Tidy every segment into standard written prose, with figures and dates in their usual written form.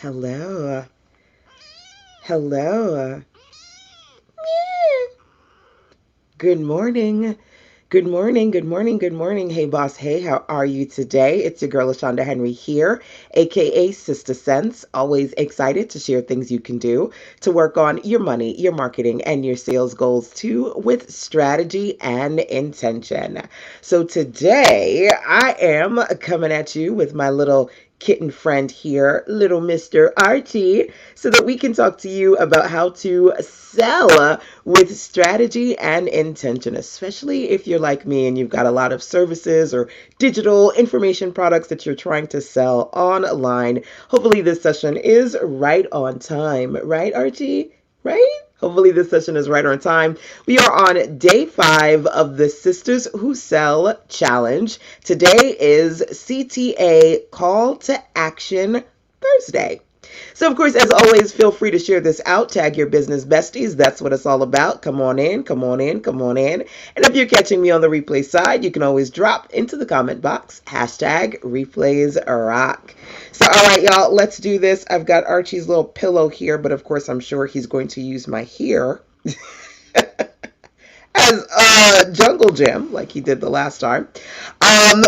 Hello. Hello. Good morning. Good morning. Good morning. Good morning. Hey, boss. Hey, how are you today? It's your girl, LaShonda Henry here, aka Sister Sense. Always excited to share things you can do to work on your money, your marketing, and your sales goals too with strategy and intention. So today I am coming at you with my little kitten friend here, little Mr. Archie, so that we can talk to you about how to sell with strategy and intention, especially if you're like me and you've got a lot of services or digital information products that you're trying to sell online. Hopefully, this session is right on time, right, Archie? Right? Hopefully, this session is right on time. We are on day 5 of the Sisters Who Sell Challenge. Today is CTA Call to Action Thursday. So, of course, as always, feel free to share this out. Tag your business besties. That's what it's all about. Come on in, come on in, come on in. And if you're catching me on the replay side, you can always drop into the comment box. Hashtag replays rock. So, all right, y'all, let's do this. I've got Archie's little pillow here, but of course, I'm sure he's going to use my hair as a jungle gym like he did the last time.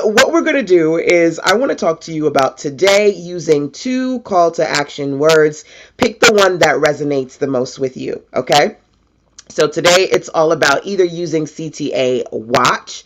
What we're going to do is I want to talk to you about today using 2 call to action words. Pick the one that resonates the most with you, okay? So today it's all about either using CTA watch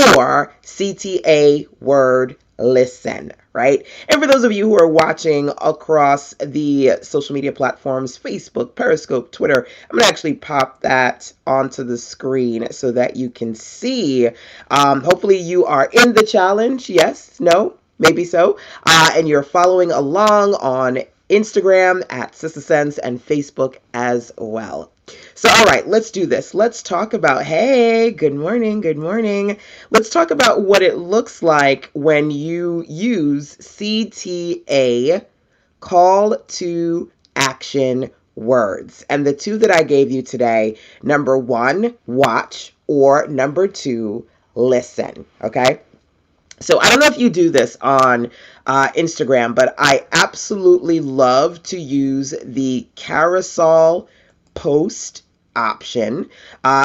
or CTA word listen, right? And for those of you who are watching across the social media platforms, Facebook, Periscope, Twitter, I'm going to actually pop that onto the screen so that you can see. Hopefully you are in the challenge. Yes, no, maybe so. And you're following along on Instagram at Sister Sense and Facebook as well. So, all right, let's do this. Let's talk about, hey, good morning, good morning. Let's talk about what it looks like when you use CTA, call to action words. And the 2 that I gave you today, number 1, watch, or number 2, listen, okay? So I don't know if you do this on Instagram, but I absolutely love to use the carousel post option,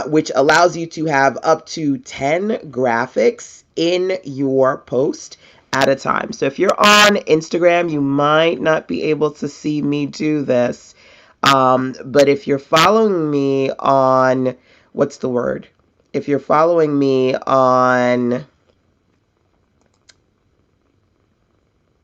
which allows you to have up to 10 graphics in your post at a time. So if you're on Instagram, you might not be able to see me do this. But if you're following me on, what's the word? If you're following me on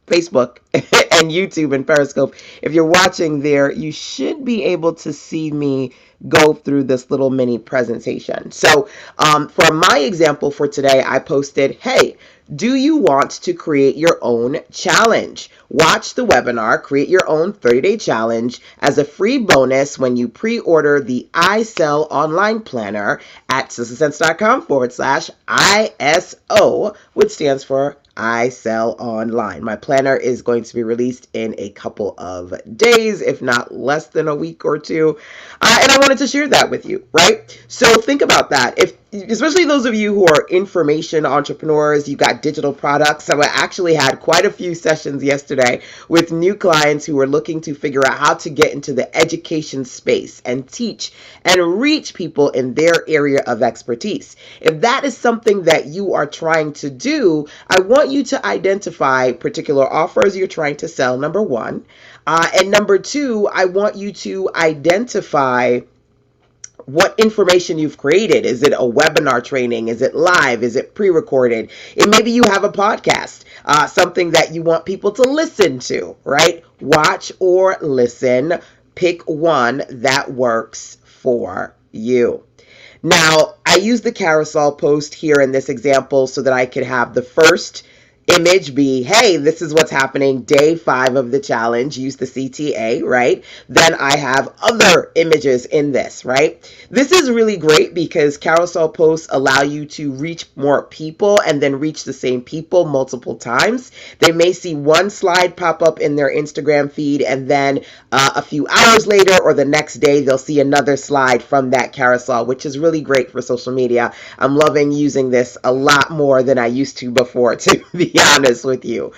Facebook and YouTube and Periscope, if you're watching there, you should be able to see me go through this little mini presentation. So for my example for today, I posted, hey, do you want to create your own challenge? Watch the webinar, create your own 30-day challenge as a free bonus when you pre-order the I Sell Online Planner at sistersense.com/ISO, which stands for I Sell Online. My planner is going to be released in a couple of days, if not less than a week or 2. And I wanted to share that with you, right? So think about that. Especially those of you who are information entrepreneurs, you got digital products. So I actually had quite a few sessions yesterday with new clients who were looking to figure out how to get into the education space and teach and reach people in their area of expertise. If that is something that you are trying to do, I want you to identify particular offers you're trying to sell, number 1. And number 2, I want you to identify what information you've created. Is it a webinar training? Is it live? Is it pre-recorded? And maybe you have a podcast, something that you want people to listen to, right? Watch or listen. Pick one that works for you. Now, I use the carousel post here in this example so that I could have the first image be, hey, this is what's happening, day 5 of the challenge, use the CTA, right? Then I have other images in this, right? This is really great because carousel posts allow you to reach more people and then reach the same people multiple times. They may see one slide pop up in their Instagram feed, and then a few hours later or the next day, they'll see another slide from that carousel, which is really great for social media. I'm loving using this a lot more than I used to before, to be be honest with you.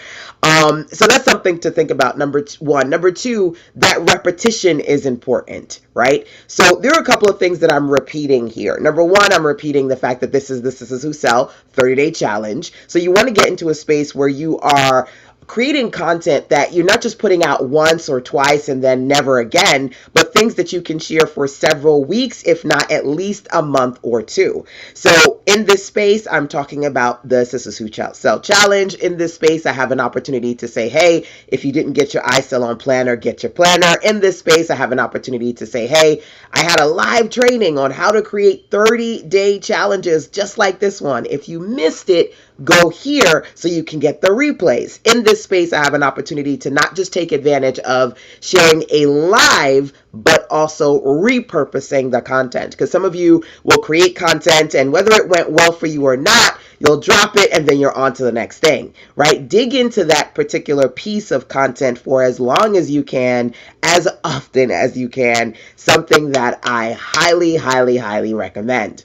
So that's something to think about. One. Number two, that repetition is important, right? So there are a couple of things that I'm repeating here. Number one, I'm repeating the fact that this is Who Sell 30-day challenge. So you want to get into a space where you are creating content that you're not just putting out once or twice and then never again, but things that you can share for several weeks, if not at least a month or two. So in this space, I'm talking about the Sistas Who Sell Challenge. In this space, I have an opportunity to say, hey, if you didn't get your I Sell On planner, get your planner. In this space, I have an opportunity to say, hey, I had a live training on how to create 30-day challenges just like this one. If you missed it, go here so you can get the replays. In this space, I have an opportunity to not just take advantage of sharing a live, but also repurposing the content. Because some of you will create content, and whether it went well for you or not, you'll drop it and then you're on to the next thing, right? Dig into that particular piece of content for as long as you can, as often as you can, something that I highly, highly, highly recommend.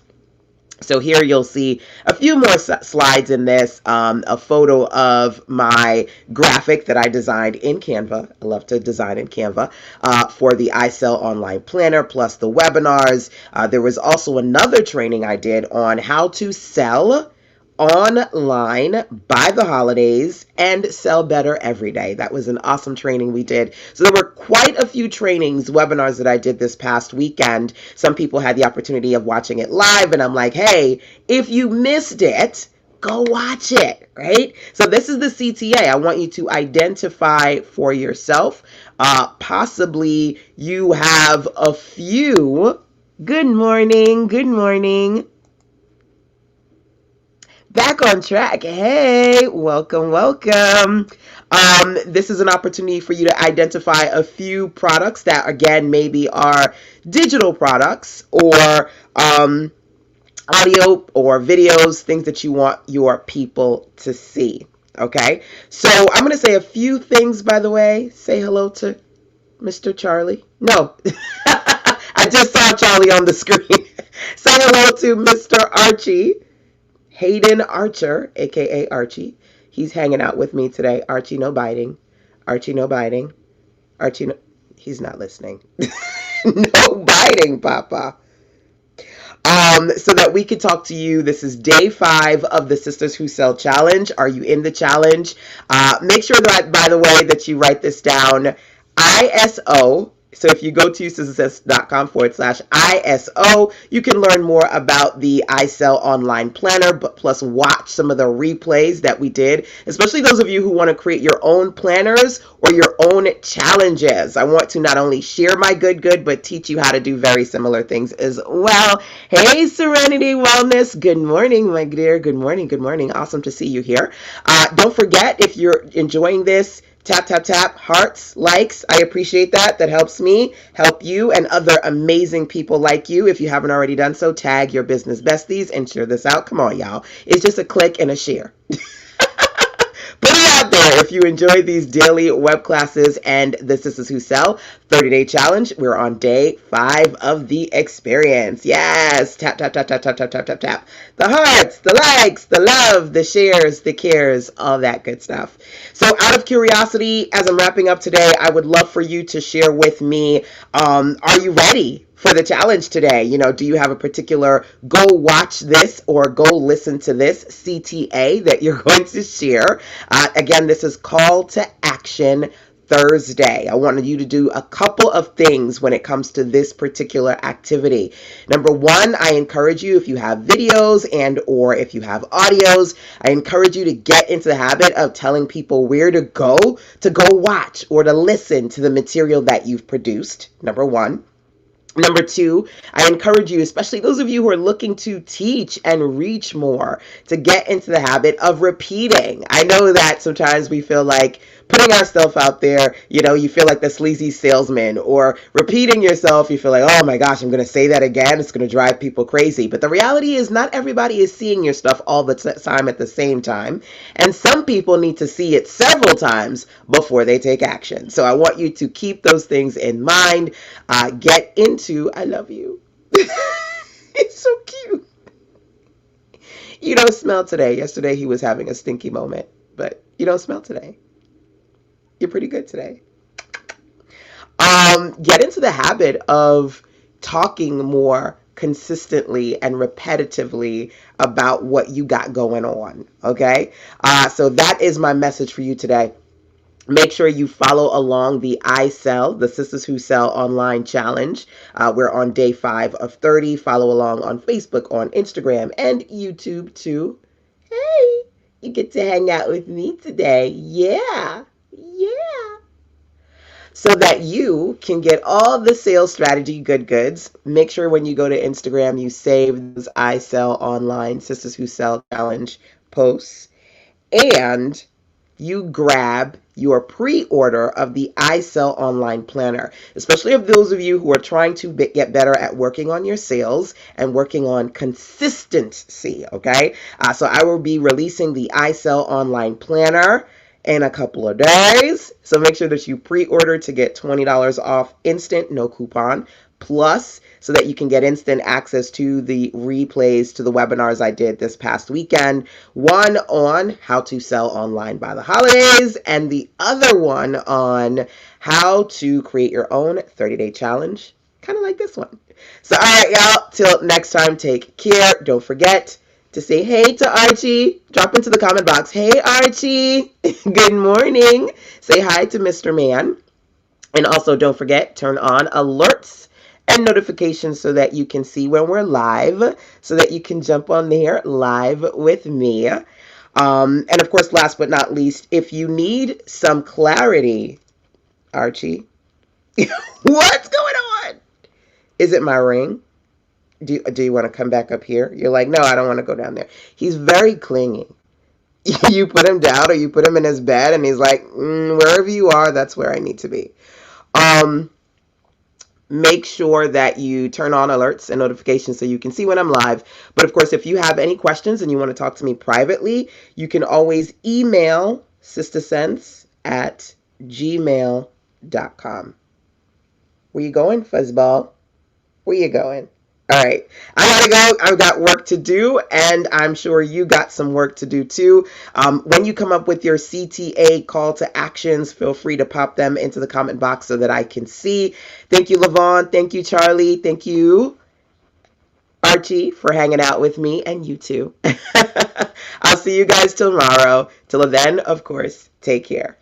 So here you'll see a few more slides in this, a photo of my graphic that I designed in Canva. I love to design in Canva for the I Sell Online Planner plus the webinars. There was also another training I did on how to sell online by the holidays and sell better every day. That was an awesome training we did. So there were quite a few trainings, webinars that I did this past weekend. Some people had the opportunity of watching it live, and I'm like, hey, if you missed it, go watch it, right? So this is the CTA. I want you to identify for yourself. Possibly you have a few. Good morning. Good morning. Back on track. Hey, welcome, welcome. This is an opportunity for you to identify a few products that, again, maybe are digital products or audio or videos, things that you want your people to see. Okay, so I'm going to say a few things, by the way. Say hello to Mr. Charlie. No, I just saw Charlie on the screen. Say hello to Mr. Archie. Hayden Archer, aka Archie. He's hanging out with me today. Archie, no biting. Archie, no biting. Archie, no, he's not listening. No biting, Papa. So that we could talk to you. This is day 5 of the Sistas Who Sell Challenge. Are you in the challenge? Make sure that, by the way, that you write this down. ISO. So if you go to sistas.com/ISO, you can learn more about the I Sell Online Planner, but plus watch some of the replays that we did, especially those of you who want to create your own planners or your own challenges. I want to not only share my good, but teach you how to do very similar things as well. Hey, Serenity Wellness. Good morning, my dear. Good morning. Good morning. Awesome to see you here. Don't forget, if you're enjoying this, tap, tap, tap, hearts, likes. I appreciate that. That helps me, help you, and other amazing people like you. If you haven't already done so, tag your business besties and share this out. Come on, y'all. It's just a click and a share. Put it out there. If you enjoy these daily web classes and the Sistas Who Sell 30-day challenge, we're on day 5 of the experience. Yes. Tap, tap, tap, tap, tap, tap, tap, tap, tap. The hearts, the likes, the love, the shares, the cares, all that good stuff. So out of curiosity, as I'm wrapping up today, I would love for you to share with me, are you ready for the challenge today? You know, do you have a particular go watch this or go listen to this CTA that you're going to share? Again, this is Call to Action Thursday. I wanted you to do a couple of things when it comes to this particular activity. Number one, I encourage you, if you have videos and or if you have audios, I encourage you to get into the habit of telling people where to go watch or to listen to the material that you've produced. Number one. Number two, I encourage you, especially those of you who are looking to teach and reach more, to get into the habit of repeating. I know that sometimes we feel like putting ourselves out there, you know, you feel like the sleazy salesman, or repeating yourself, you feel like, oh my gosh, I'm going to say that again. It's going to drive people crazy. But the reality is not everybody is seeing your stuff all the time at the same time. And some people need to see it several times before they take action. So I want you to keep those things in mind. Get into, I love you. It's so cute. You don't smell today. Yesterday he was having a stinky moment. but you don't smell today. You're pretty good today. Get into the habit of talking more consistently and repetitively about what you got going on. Okay. So that is my message for you today. Make sure you follow along the I Sell, the Sistas Who Sell online challenge. We're on day 5 of 30. Follow along on Facebook, on Instagram, and YouTube too. Hey, you get to hang out with me today. Yeah. Yeah. So that you can get all the sales strategy good goods. Make sure when you go to Instagram, you save those I Sell online Sistas Who Sell challenge posts. And you grab your pre-order of the I Sell Online Planner, especially of those of you who are trying to get better at working on your sales and working on consistency, okay? So I will be releasing the I Sell Online Planner in a couple of days. So make sure that you pre-order to get $20 off instant, no coupon, plus so that you can get instant access to the replays to the webinars I did this past weekend. One on how to sell online by the holidays, and the other one on how to create your own 30-day challenge, kind of like this one. So, all right, y'all, till next time, take care. Don't forget to say hey to Archie. Drop into the comment box. Hey, Archie. Good morning. Say hi to Mr. Man. And also, don't forget, turn on alerts and notifications so that you can see when we're live, so that you can jump on there live with me. And of course, last but not least, if you need some clarity, Archie, what's going on? Is it my ring? Do you want to come back up here? You're like, no, I don't want to go down there. He's very clingy. You put him down or you put him in his bed and he's like, wherever you are, that's where I need to be. Make sure that you turn on alerts and notifications so you can see when I'm live. But of course, if you have any questions and you want to talk to me privately, you can always email sistasense@gmail.com. Where you going, fuzzball? Where you going? All right, I gotta go. I've got work to do, and I'm sure you got some work to do too. When you come up with your CTA call to actions, feel free to pop them into the comment box so that I can see. Thank you, Lavon. Thank you, Charlie. Thank you, Archie, for hanging out with me, and you too. I'll see you guys tomorrow. Till then, of course, take care.